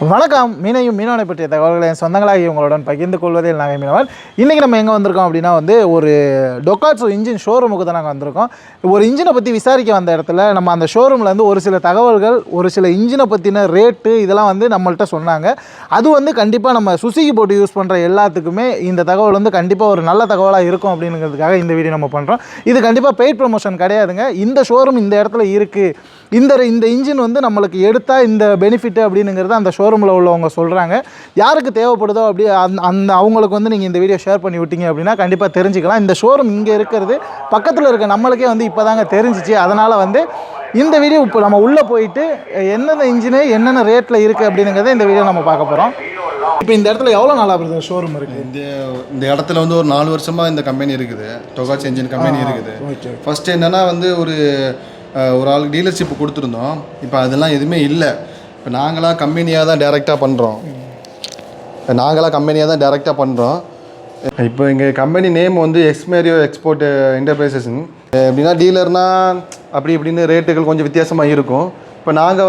வணக்கம். மீனையும் மீனவனை பற்றிய தகவல்களை என் சொந்தங்களாகி உங்களுடன் பகிர்ந்து கொள்வதில் நாங்கள் மீனவன். இன்றைக்கி நம்ம எங்கே வந்திருக்கோம் அப்படின்னா ஒரு டொக்காட்ஸோ இன்ஜின் ஷோரூமுக்கு தான் நாங்கள் வந்திருக்கோம். ஒரு இன்ஜினை பற்றி விசாரிக்க வந்த இடத்துல நம்ம அந்த ஷோரூம்லேருந்து ஒரு சில தகவல்கள், ஒரு சில இன்ஜினை பற்றின ரேட்டு இதெல்லாம் நம்மள்கிட்ட சொன்னாங்க. அது கண்டிப்பாக நம்ம சுசுகி போட்டு யூஸ் பண்ணுற எல்லாத்துக்குமே இந்த தகவல் கண்டிப்பாக ஒரு நல்ல தகவலாக இருக்கும் அப்படிங்கிறதுக்காக இந்த வீடியோ நம்ம பண்ணுறோம். இது கண்டிப்பாக பெய்ட் ப்ரமோஷன் கிடையாதுங்க. இந்த ஷோரூம் இந்த இடத்துல இருக்குது, இந்த இன்ஜின் நம்மளுக்கு எடுத்தால் இந்த பெனிஃபிட் அப்படிங்கிறது அந்த ஷோரூமில் உள்ளவங்க சொல்கிறாங்க. யாருக்கு தேவைப்படுதோ அப்படி அந்த அவங்களுக்கு நீங்கள் இந்த வீடியோ ஷேர் பண்ணி விட்டீங்க அப்படின்னா கண்டிப்பாக தெரிஞ்சுக்கலாம். இந்த ஷோரூம் இங்கே இருக்கிறது பக்கத்தில் இருக்க நம்மளுக்கே இப்போ தாங்க தெரிஞ்சிச்சு. அதனால் இந்த வீடியோ இப்போ நம்ம உள்ளே போயிட்டு என்னென்ன இன்ஜினு என்னென்ன ரேட்டில் இருக்குது அப்படிங்கிறத இந்த வீடியோ நம்ம பார்க்க போகிறோம். இப்போ இந்த இடத்துல எவ்வளோ நாளாக இருக்குது ஷோரூம் இருக்குது? இந்த இடத்துல ஒரு 4 வருஷமாக இந்த கம்பெனி இருக்குது. டொக்காட்ஸோ என்ஜின் கம்பெனி இருக்குது. ஃபஸ்ட்டு என்னென்னா ஒரு ஆளுக்கு டீலர்ஷிப் கொடுத்துருந்தோம். இப்போ அதெல்லாம் எதுவுமே இல்லை. இப்போ நாங்களாக கம்பெனியாக தான் டைரெக்டாக பண்ணுறோம். இப்போ எங்கள் கம்பெனி நேம் எக்ஸ்மேரியோ எக்ஸ்போர்ட் என்டர்பிரைசஸ்ன்னு. எப்படின்னா டீலர்னால் அப்படி இப்படின்னு ரேட்டுகள் கொஞ்சம் வித்தியாசமாக இருக்கும். இப்போ நாங்கள்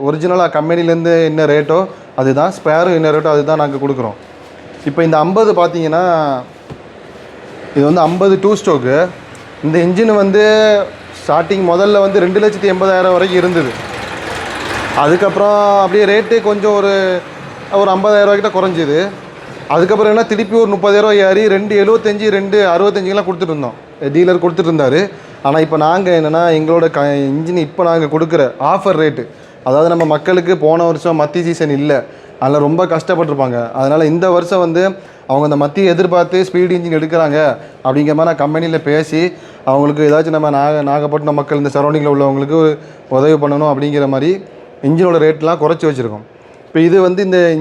ஒரிஜினலாக கம்பெனிலேருந்து என்ன ரேட்டோ அதுதான், ஸ்பேரும் என்ன ரேட்டோ அதுதான் நாங்கள் கொடுக்குறோம். இப்போ இந்த 50 பார்த்தீங்கன்னா இது 50 2 ஸ்ட்ரோக்கு. இந்த இன்ஜின் ஸ்டார்டிங் முதல்ல 2,80,000 வரைக்கும் இருந்தது. அதுக்கப்புறம் அப்படியே ரேட்டு கொஞ்சம் ஒரு 50,000 கிட்ட குறைஞ்சிது. அதுக்கப்புறம் என்ன திருப்பி ஒரு 30,000 ஏறி 2,75 2,65 கொடுத்துட்டு இருந்தோம். டீலர் கொடுத்துட்டு இருந்தார். ஆனால் இப்போ நாங்கள் என்னென்னா எங்களோட இன்ஜின் இப்போ நாங்கள் கொடுக்குற ஆஃபர் ரேட்டு, அதாவது நம்ம மக்களுக்கு போன வருஷம் மத்தி சீசன் இல்லை, அதில் ரொம்ப கஷ்டப்பட்டுருப்பாங்க. அதனால் இந்த வருஷம் அவங்க அந்த மத்தியை எதிர்பார்த்து ஸ்பீடு இன்ஜின் எடுக்கிறாங்க அப்படிங்கிற மாதிரி நான் கம்பெனியில் பேசி அவங்களுக்கு ஏதாச்சும் நம்ம நாகப்பட்டினம் மக்கள் இந்த சரௌண்டிங்கில் உள்ளவங்களுக்கு உதவி பண்ணணும் அப்படிங்கிற மாதிரி இன்ஜினோட ரேட்லாம் குறைச்சி வச்சுருக்கோம். இப்போ இது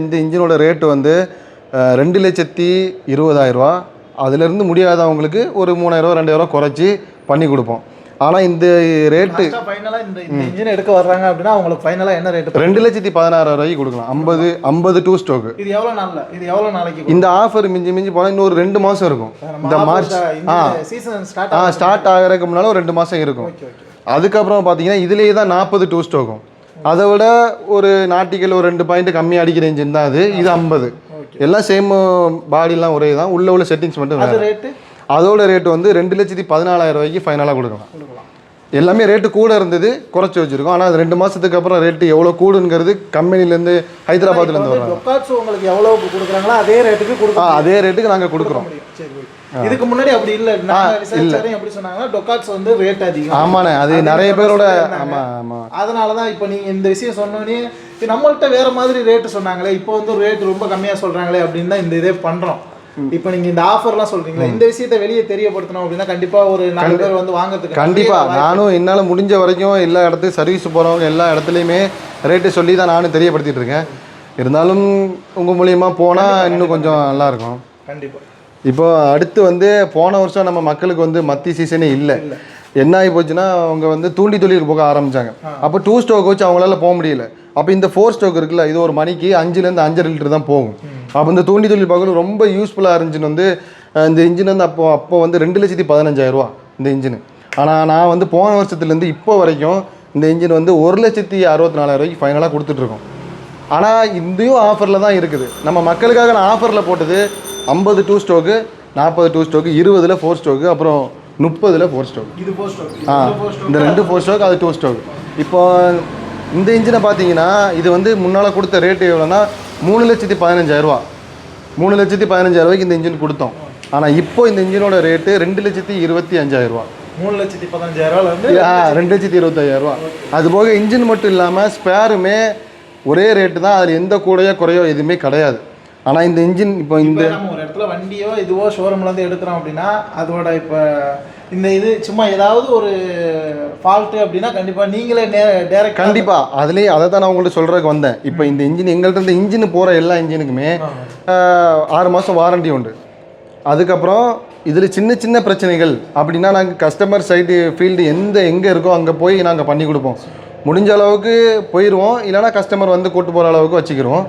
இந்த இன்ஜினோட ரேட்டு 2,20,000. அதிலேருந்து முடியாதவங்களுக்கு ஒரு 3,000 2,000 குறைச்சி பண்ணி கொடுப்போம். ஆனால் இந்த ரேட்டு ஃபைனலாக இந்த இன்ஜின் எடுக்க வர்றாங்க அப்படின்னா அவங்களுக்கு ஃபைனலாக என்ன ரேட்டு? 2,16,000 கொடுக்கலாம். 50 2 ஸ்ட்ரோக்கு. இது எவ்வளோ நாளைக்கு இந்த ஆஃபர் மிஞ்சி போனால் இன்னொரு 2 மாதம் இருக்கும். இந்த மார்ச் ஸ்டார்ட் ஆகிறதுக்கு முன்னாலும் 2 மாதம் இருக்கும். அதுக்கப்புறம் பார்த்தீங்கன்னா இதுலேயே தான் 40 2 ஸ்ட்ரோக்கும். அதை விட ஒரு நாட்டிக்கல் ஒரு 2 பாயிண்ட் கம்மி அடிக்கிற இன்ஜின் தான் அது. இது 50. எல்லாம் சேம், பாடிலாம் ஒரே தான், உள்ள செட்டிங்ஸ் மட்டும் வேறு. அதோட ரேட்டு 2,14,000 ஃபைனலாக கொடுக்கலாம். எல்லாமே ரேட்டு கூட இருந்தது, குறைச்சி வச்சுருக்கோம். ஆனால் அது 2 மாதத்துக்கு அப்புறம் ரேட்டு எவ்வளோ கூடுங்கிறது கம்பெனிலேருந்து ஹைதராபாத்லேருந்து வரும். உங்களுக்கு எவ்வளோ கொடுக்குறாங்களோ அதே ரேட்டுக்கு நாங்கள் கொடுக்குறோம். இதுக்கு முன்னாடி அப்படி இல்லை. எப்படி சொன்னாங்கன்னா டொக்காட்ஸ் ரேட் அதிகம். ஆமாண்ணே, அது நிறைய பேரோட. ஆமாம், அதனால தான் இப்போ நீங்கள் இந்த விஷயம் சொன்னோன்னே நம்மள்கிட்ட வேறு மாதிரி ரேட்டு சொன்னாங்களே, இப்போ ரேட் ரொம்ப கம்மியாக சொல்கிறாங்களே அப்படின்னு தான் இந்த இதே பண்ணுறோம். இப்போ நீங்கள் இந்த ஆஃபர்லாம் சொல்கிறீங்களா, இந்த விஷயத்தை வெளியே தெரியப்படுத்தணும் அப்படின்னா கண்டிப்பாக ஒரு 4 பேர் வாங்கிறதுக்கு கண்டிப்பாக நானும் என்னால் முடிஞ்ச வரைக்கும் எல்லா இடத்துக்கும் சர்வீஸ் போகிறவங்க எல்லா இடத்துலையுமே ரேட்டு சொல்லி தான் நானும் தெரியப்படுத்திட்டு இருக்கேன். இருந்தாலும் உங்கள் மூலியமாக போனால் இன்னும் கொஞ்சம் நல்லாயிருக்கும். கண்டிப்பாக. இப்போ அடுத்து போன வருஷம் நம்ம மக்களுக்கு மத்தி சீசனே இல்லை. என்ன ஆகி போச்சுன்னா அவங்க தூண்டி தொழிலுக்கு போக ஆரம்பித்தாங்க. அப்போ 2 ஸ்டோக் வச்சு அவங்களால போக முடியல. அப்போ இந்த 4 ஸ்டோக் இருக்குல்ல, இது ஒரு மணிக்கு 5லேருந்து 5.5 லிட்டர் தான் போகும். அப்போ இந்த தூண்டி தொழில் பார்க்கணும் ரொம்ப யூஸ்ஃபுல்லாக இருந்துச்சுன்னு இந்த இன்ஜின் அப்போ 2,15,000 இந்த இன்ஜின். ஆனால் நான் போன வருஷத்துலேருந்து இப்போ வரைக்கும் இந்த இன்ஜின் 1,64,000 ஃபைனலாக கொடுத்துட்ருக்கோம். ஆனால் இதையும் ஆஃபரில் தான் இருக்குது. நம்ம மக்களுக்காக நான் ஆஃபரில் போட்டது 50 2 ஸ்டோக்கு, 40 2 ஸ்டோக்கு, 20 4 ஸ்டோக்கு, அப்புறம் 30 4 ஸ்டோக். இந்த 2 4 ஸ்டோக், அது 2 ஸ்டோக். இப்போ இந்த இன்ஜினை பார்த்தீங்கன்னா இது முன்னால் கொடுத்த ரேட்டு எவ்வளோன்னா 3,15,000. 3,15,000 இந்த இன்ஜின் கொடுத்தோம். ஆனால் இப்போ இந்த இன்ஜினோட ரேட்டு 2,25,000. 3,15,000 2,25,000. அதுபோக இன்ஜின் மட்டும் இல்லாமல் ஸ்பேருமே ஒரே ரேட்டு தான். அதில் எந்த கூடையோ குறையோ எதுவுமே கிடையாது. ஆனால் இந்த இன்ஜின் இப்போ இந்த ஒரு இடத்துல வண்டியோ இதுவோ ஷோரூம்லேருந்து எடுக்கிறோம் அப்படின்னா அதோட இப்போ இந்த இது சும்மா ஏதாவது ஒரு ஃபால்ட்டு அப்படின்னா கண்டிப்பாக நீங்களே டேரக்ட் கண்டிப்பாக அதுலேயே அதை தான் நான் உங்கள்கிட்ட சொல்கிறதுக்கு வந்தேன். இப்போ இந்த இன்ஜின் எங்கள்கிட்ட இந்த இன்ஜின் போகிற எல்லா இன்ஜினுக்குமே 6 மாதம் வாரண்டி உண்டு. அதுக்கப்புறம் இதில் சின்ன பிரச்சனைகள் அப்படின்னா நாங்கள் கஸ்டமர் சைடு ஃபீல்டு எங்கே இருக்கோ அங்கே போய் நாங்கள் பண்ணி கொடுப்போம். முடிஞ்ச அளவுக்கு போயிடுவோம், இல்லைனா கஸ்டமர் கூட்டு போகிற அளவுக்கு வச்சுக்கிடுவோம்.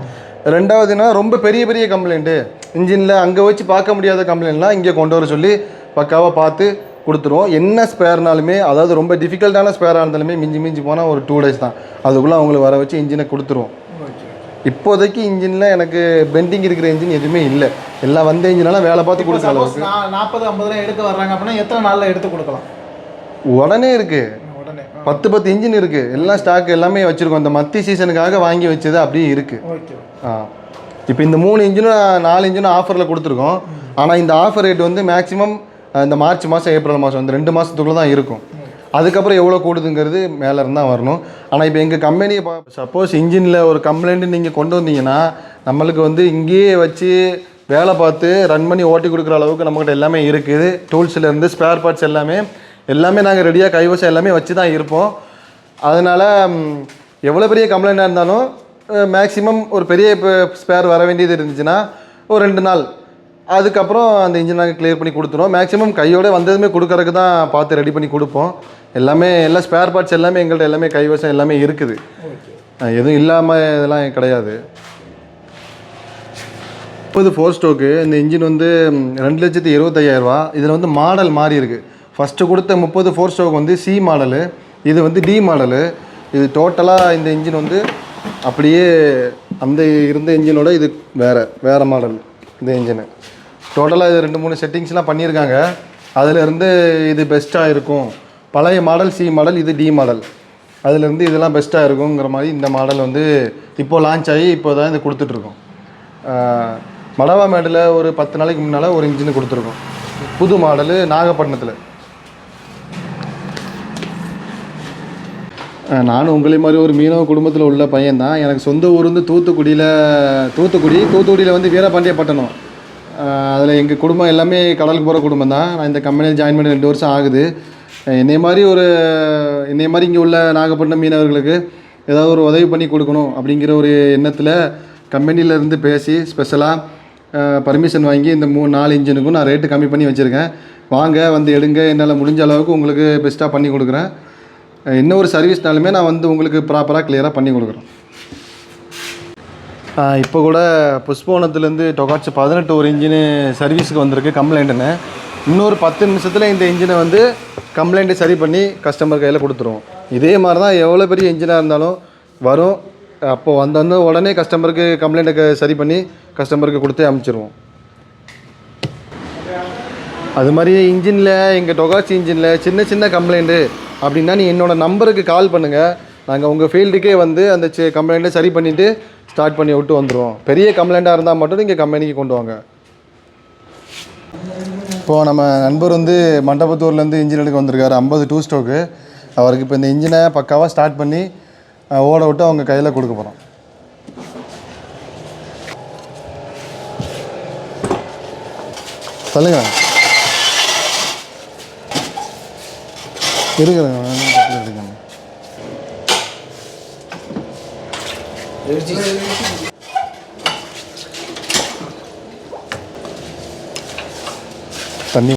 ரெண்டாவதுனா ரொம்ப பெரிய கம்ப்ளைண்ட்டு இன்ஜினில் அங்கே வச்சு பார்க்க முடியாத கம்ப்ளைண்ட்லாம் இங்கே கொண்டு வர சொல்லி பக்காவாக பார்த்து கொடுத்துருவோம். என்ன ஸ்பேர்னாலுமே, அதாவது ரொம்ப டிஃபிகல்ட்டான ஸ்பேராக இருந்தாலுமே மிஞ்சி போனால் ஒரு 2 days தான், அதுக்குள்ளே அவங்களுக்கு வர வச்சு இன்ஜினை கொடுத்துருவோம். இப்போதைக்கு இன்ஜினில் எனக்கு பெண்டிங் இருக்கிற இன்ஜின் எதுவுமே இல்லை. எல்லாம் வந்த இன்ஜினெல்லாம் வேலை பார்த்து கொடுக்குற அளவுக்கு. 40-50 எடுக்க வர்றாங்க அப்படின்னா எத்தனை நாளில் எடுத்து கொடுக்கலாம்? உடனே இருக்குது. உடனே 10 இன்ஜின் இருக்குது. எல்லாம் ஸ்டாக் எல்லாமே வச்சுருக்கோம். இந்த மத்தி சீசனுக்காக வாங்கி வச்சது அப்படியே இருக்குது. ஓகே. இப்போ இந்த 3 இன்ஜினும் 4 இன்ஜினும் ஆஃபரில் கொடுத்துருக்கோம். ஆனால் இந்த ஆஃபர் ரேட் வந்து மேக்ஸிமம் இந்த மார்ச் மாதம் ஏப்ரல் மாதம் இந்த 2 மாதத்துக்குள்ளே தான் இருக்கும். அதுக்கப்புறம் எவ்வளோ கூடுதுங்கிறது மேலே இருந்தால் வரணும். ஆனால் இப்போ எங்கள் கம்பெனியை சப்போஸ் இன்ஜினில் ஒரு கம்ப்ளைண்ட்டு நீங்கள் கொண்டு வந்தீங்கன்னா நம்மளுக்கு வந்து இங்கேயே வச்சு வேலை பார்த்து ரன் பண்ணி ஓட்டி கொடுக்குற அளவுக்கு நம்மக்கிட்ட எல்லாமே இருக்குது. டூல்ஸ்லேருந்து ஸ்பேர் பார்ட்ஸ் எல்லாமே நாங்கள் ரெடியாக கைவசம் எல்லாமே வச்சு தான் இருப்போம். அதனால் எவ்வளோ பெரிய கம்ப்ளைண்ட்டாக இருந்தாலும் மேக்ஸிமம் ஒரு பெரிய ஸ்பேர் வர வேண்டியது இருந்துச்சுன்னா ஒரு 2 நாள் அதுக்கப்புறம் அந்த இன்ஜின் நாங்கள் கிளியர் பண்ணி கொடுத்துருவோம். மேக்ஸிமம் கையோடு வந்ததுமே கொடுக்கறதுக்கு தான் பார்த்து ரெடி பண்ணி கொடுப்போம். எல்லா ஸ்பேர் பார்ட்ஸ் எல்லாமே எங்கள்கிட்ட எல்லாமே கைவசம் எல்லாமே இருக்குது. எதுவும் இல்லாமல் இதெல்லாம் கிடையாது. 30 4 ஸ்ட்ரோக்கு இந்த இன்ஜின் வந்து 2,25,000 இதில் வந்து மாடல் மாறி இருக்குது. ஃபஸ்ட்டு கொடுத்த 30 4 ஸ்ட்ரோக் வந்து சி மாடலு, இது வந்து டி மாடலு. இது டோட்டலாக இந்த இன்ஜின் வந்து அப்படியே அந்த இருந்த இன்ஜினோட இது வேறு மாடல். இந்த இன்ஜினு டோட்டலாக இது 2-3 செட்டிங்ஸ்லாம் பண்ணியிருக்காங்க. அதிலேருந்து இது பெஸ்ட்டாக இருக்கும். பழைய மாடல் சி மாடல், இது டி மாடல். அதிலேருந்து இதெல்லாம் பெஸ்ட்டாக இருக்குங்கிற மாதிரி இந்த மாடல் வந்து இப்போது லான்ச் ஆகி இப்போ தான் இது கொடுத்துட்ருக்கோம். மடவாமேட்டில் ஒரு 10 நாளைக்கு முன்னால் ஒரு இன்ஜின் கொடுத்துருக்கோம். புது மாடலு நாகப்பட்டினத்தில். நானும் உங்களை மாதிரி ஒரு மீனவ குடும்பத்தில் உள்ள பையன்தான். எனக்கு சொந்த ஊர் வந்து தூத்துக்குடியில் வந்து வீரபாண்டியப்பட்டினம். அதில் எங்கள் குடும்பம் எல்லாமே கடலுக்கு போகிற குடும்பம் தான். நான் இந்த கம்பெனியில் ஜாயின் பண்ணி 2 வருஷம் ஆகுது. என்னை மாதிரி இங்கே உள்ள நாகப்பட்டினம் மீனவர்களுக்கு ஏதாவது ஒரு உதவி பண்ணி கொடுக்கணும் அப்படிங்கிற ஒரு எண்ணத்தில் கம்பெனியிலேருந்து பேசி ஸ்பெஷலாக பர்மிஷன் வாங்கி இந்த 3-4 இன்ஜினுக்கும் நான் ரேட்டு கம்மி பண்ணி வச்சுருக்கேன். வாங்க வந்து எடுங்க, என்னால் முடிஞ்ச அளவுக்கு உங்களுக்கு பெஸ்ட்டாக பண்ணி கொடுக்குறேன். என்ன ஒரு சர்வீஸ்னாலுமே நான் வந்து உங்களுக்கு ப்ராப்பராக கிளியராக பண்ணி கொடுக்குறேன். இப்போ கூட புஷ்பவனத்துலேருந்து டொகாட்ஸ் 18 ஒரு இன்ஜினு சர்வீஸுக்கு வந்திருக்கு கம்ப்ளைண்ட்டுன்னு. இன்னொரு 10 நிமிஷத்தில் இந்த இன்ஜினை வந்து கம்ப்ளைண்ட்டை சரி பண்ணி கஸ்டமர் கையில் கொடுத்துருவோம். இதே மாதிரி தான் எவ்வளோ பெரிய இன்ஜினாக இருந்தாலும் வரும். அப்போது வந்த உடனே கஸ்டமருக்கு கம்ப்ளைண்ட்டை சரி பண்ணி கஸ்டமருக்கு கொடுத்தே அனுப்பிச்சிருவோம். அது மாதிரி இன்ஜினில் எங்கள் டொகாட்சி இன்ஜினில் சின்ன கம்ப்ளைண்ட்டு அப்படின்னா நீ என்னோடய நம்பருக்கு கால் பண்ணுங்கள். நாங்கள் உங்கள் ஃபீல்டுக்கே வந்து அந்த கம்ப்ளைண்ட்டை சரி பண்ணிவிட்டு ஸ்டார்ட் பண்ணி விட்டு வந்துடுவோம். பெரிய கம்ப்ளைண்ட்டாக இருந்தால் மட்டும் நீங்கள் கம்பெனிக்கு கொண்டு வாங்க. இப்போது நம்ம நண்பர் வந்து மண்டபத்தூர்லேருந்து இன்ஜின் எடுக்க வந்திருக்காரு. 50 2 ஸ்ட்ரோக்கு. அவருக்கு இப்போ இந்த இன்ஜினை பக்காவாக ஸ்டார்ட் பண்ணி ஓட விட்டு அவங்க கையில் கொடுக்க போகிறோம். சொல்லுங்க. இருக்குங்க தண்ணி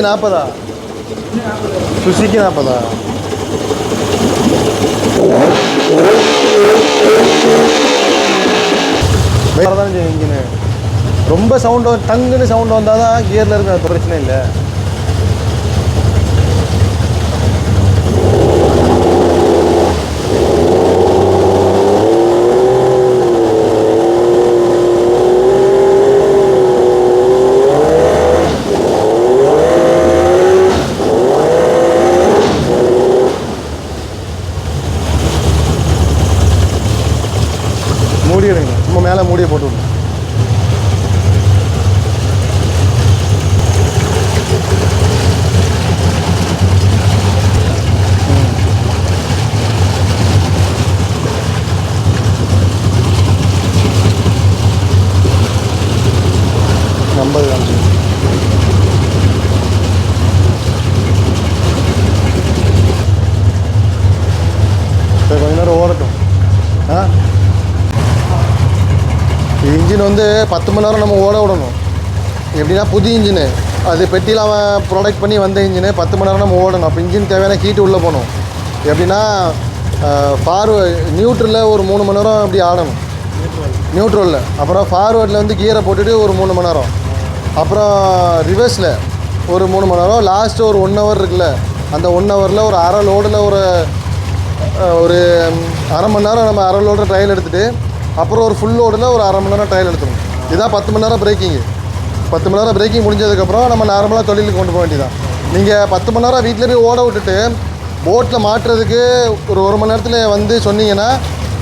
40 சுசுக்கி 40 வேறு தான் இன்ஜினு ரொம்ப சவுண்டு டங்குன்னு சவுண்டு வந்தால் தான் கியரில் இருக்கிற பிரச்சனை இல்லை. மூடி எடுங்க, சும்மா மேலே மூடியை போட்டு விடுங்க. நம்பது காமிச்சு கொஞ்ச நேரம் ஓடட்டும். இன்ஜின் வந்து 10 மணி நேரம் நம்ம ஓட விடணும். எப்படின்னா புது இன்ஜினு அது பெட்டியில் அவன் ப்ரொடக்ட் பண்ணி வந்த இன்ஜினு 10 மணி நேரம் நம்ம ஓடணும். அப்போ இன்ஜின் தேவையான ஹீட்டு உள்ளே போகணும். எப்படின்னா நியூட்ரலில் ஒரு 3 மணி நேரம் அப்படி ஆடணும் நியூட்ரலில். அப்புறம் ஃபார்வேர்டில் வந்து கியரை போட்டுட்டு ஒரு 3 மணி நேரம், அப்புறம் ரிவர்ஸில் ஒரு 3 மணி நேரம், லாஸ்ட்டு ஒரு 1 ஹவர் இருக்குல்ல, அந்த 1 ஹவரில் ஒரு அரை லோடில் ஒரு அரை மணி நேரம் நம்ம அரை லோடில் ட்ரையல் எடுத்துகிட்டு அப்புறம் ஒரு ஃபுல் லோடில் ஒரு அரை மணி நேரம் ட்ரையல் எடுத்துக்கணும். இதுதான் 10 மணி நேரம் பிரேக்கிங்கு. 10 மணி நேரம் பிரேக்கிங் முடிஞ்சதுக்கப்புறம் நம்ம நார்மலாக தொழிலுக்கு கொண்டு போக வேண்டியதான். நீங்கள் 10 மணி நேரம் வீட்டில் போய் ஓட விட்டுட்டு போட்டில் மாட்டுறதுக்கு ஒரு 1 மணி நேரத்தில் வந்து சொன்னீங்கன்னா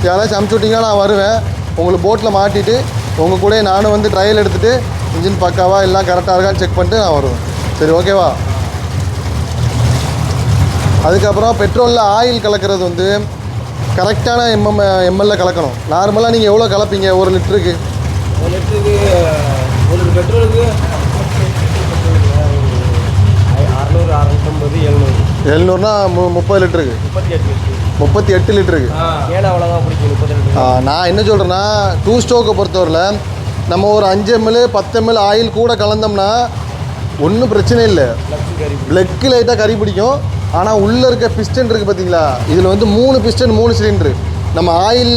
யாராச்சும் அமுச்சு விட்டிங்கன்னா நான் வருவேன். உங்களுக்கு போட்டில் மாட்டிட்டு உங்கள் கூட நானும் வந்து ட்ரையல் எடுத்துகிட்டு இன்ஜின் பக்காவா எல்லாம் கரெக்டாக இருக்கான்னு செக் பண்ணிட்டு நான் வருவேன். சரி, ஓகேவா? அதுக்கப்புறம் பெட்ரோலில் ஆயில் கலக்கிறது வந்து கரெக்டான எம்எல்ல கலக்கணும். நார்மலாக நீங்கள் எவ்வளோ கலப்பீங்க ஒரு லிட்டருக்கு? ஒரு லிட்டருக்கு ஒரு பெட்ரோலுக்கு 600, 650, 700. 700னா 30 லிட்டருக்கு, 38 லிட்டருக்கு. ஏன்னா அவ்வளோதான் பிடிக்கும் 30 லிட்டர். நான் என்ன சொல்கிறேன்னா 2 ஸ்ட்ரோக்கை பொறுத்தவரையில் நம்ம ஒரு 5 ml 10 ml ஆயில் கூட கலந்தோம்னா ஒன்றும் பிரச்சனை இல்லை. பிளக்கு லைட்டாக கறி பிடிக்கும். ஆனால் உள்ளே இருக்க பிஸ்டன் இருக்குது பார்த்தீங்களா, இதில் வந்து 3 பிஸ்டன் 3 சிலிண்ட்ரு. நம்ம ஆயில்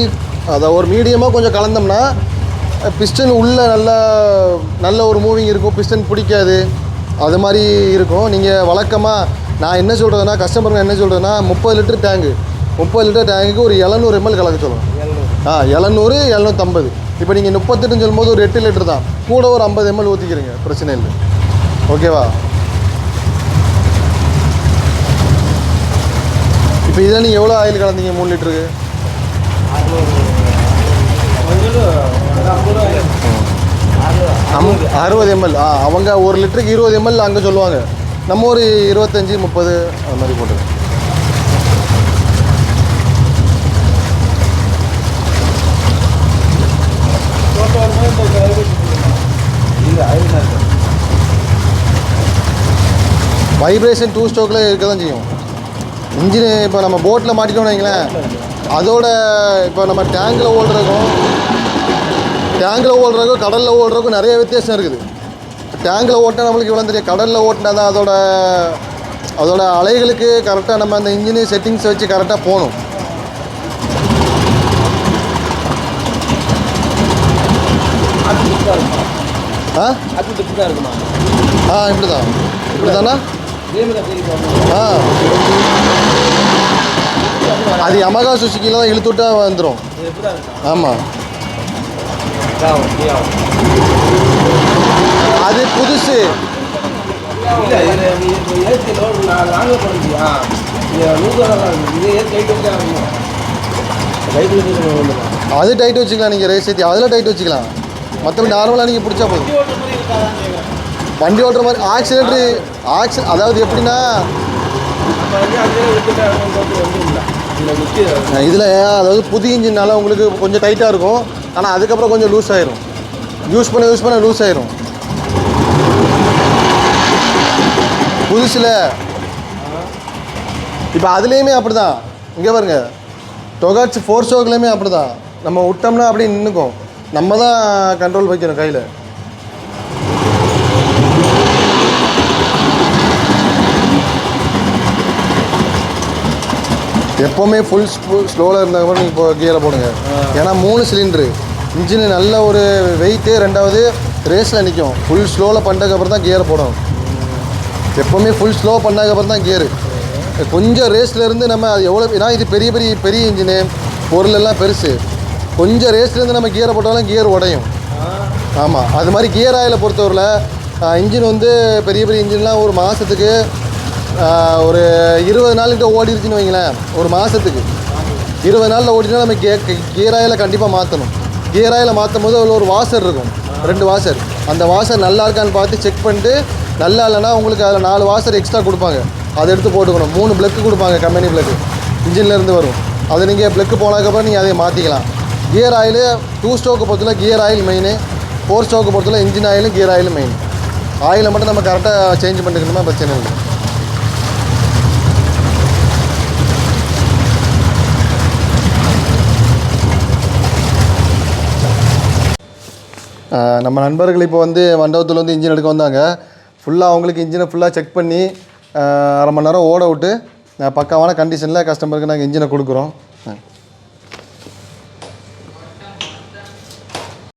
அதை ஒரு மீடியமாக கொஞ்சம் கலந்தோம்னா பிஸ்டன் உள்ளே நல்ல ஒரு மூவிங் இருக்கும், பிஸ்டன் பிடிக்காது, அது மாதிரி இருக்கும். நீங்கள் வழக்கமாக நான் என்ன சொல்கிறதுனா கஸ்டமருக்கு என்ன சொல்கிறதுனா 30 லிட்டர் டேங்கு, 30 லிட்டர் டேங்குக்கு ஒரு 700 ml கலக்க சொல்லணும். 700, 750. இப்போ நீங்கள் 38 சொல்லும்போது ஒரு 8 லிட்டர் தான், கூட ஒரு 50 ml ஊற்றிக்கிறீங்க, பிரச்சனை இல்லை. ஓகேவா? இப்போ இதில் நீங்கள் எவ்வளோ ஆயில் கலந்தீங்க 3 லிட்டருக்கு? 60 ml. அவங்க 1 லிட்டருக்கு 20 ml அங்கே சொல்லுவாங்க. நம்ம ஒரு 25, 30 அது மாதிரி போட்டுருங்க. வைப்ரேஷன் 2 ஸ்ட்ரோக்கில் இருக்க தான் செய்யும். இன்ஜினு இப்போ நம்ம போட்டில் மாட்டிட்டோம்னு வைங்களேன், அதோட இப்போ நம்ம டேங்கில் ஓடுறதுக்கும் கடலில் ஓடுறதுக்கும் நிறைய வித்தியாசம் இருக்குது. டேங்கில் ஓட்டினா நம்மளுக்கு இவ்வளோ தெரியும், கடலில் ஓட்டினா தான் அதோட அலைகளுக்கு கரெக்டாக நம்ம அந்த இன்ஜினு செட்டிங்ஸ் வச்சு கரெக்டாக போகணும். இப்படி தானா? அது யமகா சுசுக்கியில் தான் இழுத்துட்டா வந்துடும். ஆமாம், அது புதுசு. அது டைட் வச்சுக்கலாம், நீங்கள் ரேஸ் ஏற்றி அதில் டைட் வச்சுக்கலாம். மற்றபடி நார்மலாக நீங்கள் பிடிச்சா போதும். வண்டி ஓட்டுற மாதிரி ஆக்சிடென்ட் அதாவது எப்படின்னா இதில் அதாவது புது இன்ஜின்னால உங்களுக்கு கொஞ்சம் டைட்டாக இருக்கும், ஆனால் அதுக்கப்புறம் கொஞ்சம் லூஸ் ஆயிரும். யூஸ் பண்ண லூஸ் ஆயிரும். புதுசில் இப்போ அதுலேயுமே அப்படி தான். இங்கே பாருங்க, டொகாட்ஸ் 4 ஸ்ட்ரோக்லேயுமே அப்படி தான். நம்ம விட்டோம்னா அப்படியே நின்றுக்கும், நம்ம தான் கண்ட்ரோல் வைக்கணும் கையில். எப்போவுமே ஃபுல் ஸ்லோவில் இருந்தால் கூட நீங்கள் இப்போ கியரை போடுங்க. ஏன்னா 3 சிலிண்ட்ரு இன்ஜின் நல்ல ஒரு வெயிட்டு, ரெண்டாவது ரேஸில் நிற்கும். ஃபுல் ஸ்லோவில் பண்ணதுக்கப்புறம் தான் கியரை போடணும். எப்போவுமே ஃபுல் ஸ்லோ பண்ணதுக்கப்புறம் தான் கியரு. கொஞ்சம் ரேஸ்லேருந்து நம்ம அது எவ்வளோ, ஏன்னா இது பெரிய இன்ஜினு, பொருளெல்லாம் பெருசு. கொஞ்சம் ரேஸ்லேருந்து நம்ம கியரை போட்டாலும் கியர் உடையும். ஆமாம், அது மாதிரி கியர் ஆயிலை பொறுத்தவரையில் இன்ஜின் வந்து பெரிய இன்ஜின்லாம் ஒரு மாதத்துக்கு ஒரு 20 நாள்கிட்ட ஓடிடுச்சுன்னு வைங்களேன். ஒரு மாதத்துக்கு 20 நாளில் ஓடினா நம்ம கியர் ஆயிலை கண்டிப்பாக மாற்றணும். கியர் ஆயிலை மாற்றும் போது அதில் ஒரு வாஷர் இருக்கும், 2 வாஷர். அந்த வாஷர் நல்லா இருக்கான்னு பார்த்து செக் பண்ணிட்டு, நல்லா இல்லைன்னா உங்களுக்கு அதில் 4 வாஷர் எக்ஸ்ட்ரா கொடுப்பாங்க, அதை எடுத்து போட்டுக்கணும். 3 ப்ளக்கு கொடுப்பாங்க, கம்பெனி ப்ளக்கு இன்ஜின்லேருந்து வரும். அதை நீங்கள் ப்ளக்கு போனதுக்கப்புறம் நீங்கள் அதை மாற்றிக்கலாம். கியர் ஆயில் 2 ஸ்ட்ரோக்கு பொறுத்தவரை கியர் ஆயில் மெயின், 4 ஸ்ட்ரோக்கு பொறுத்தவரை இன்ஜின் ஆயிலும் கியர் ஆயிலும் மெயின். ஆயிலை மட்டும் நம்ம கரெக்டாக சேஞ்ச் பண்ணிக்கணுமா, பிரச்சனை இல்லை. நம்ம நண்பர்கள் இப்போ வந்து மண்டபத்தில் வந்து இன்ஜின் எடுக்க வந்தாங்க. ஃபுல்லாக அவங்களுக்கு இன்ஜினை ஃபுல்லாக செக் பண்ணி அரை மணி நேரம் ஓட விட்டு பக்காவான கண்டிஷனில் கஸ்டமருக்கு நாங்கள் இன்ஜினை கொடுக்குறோம்.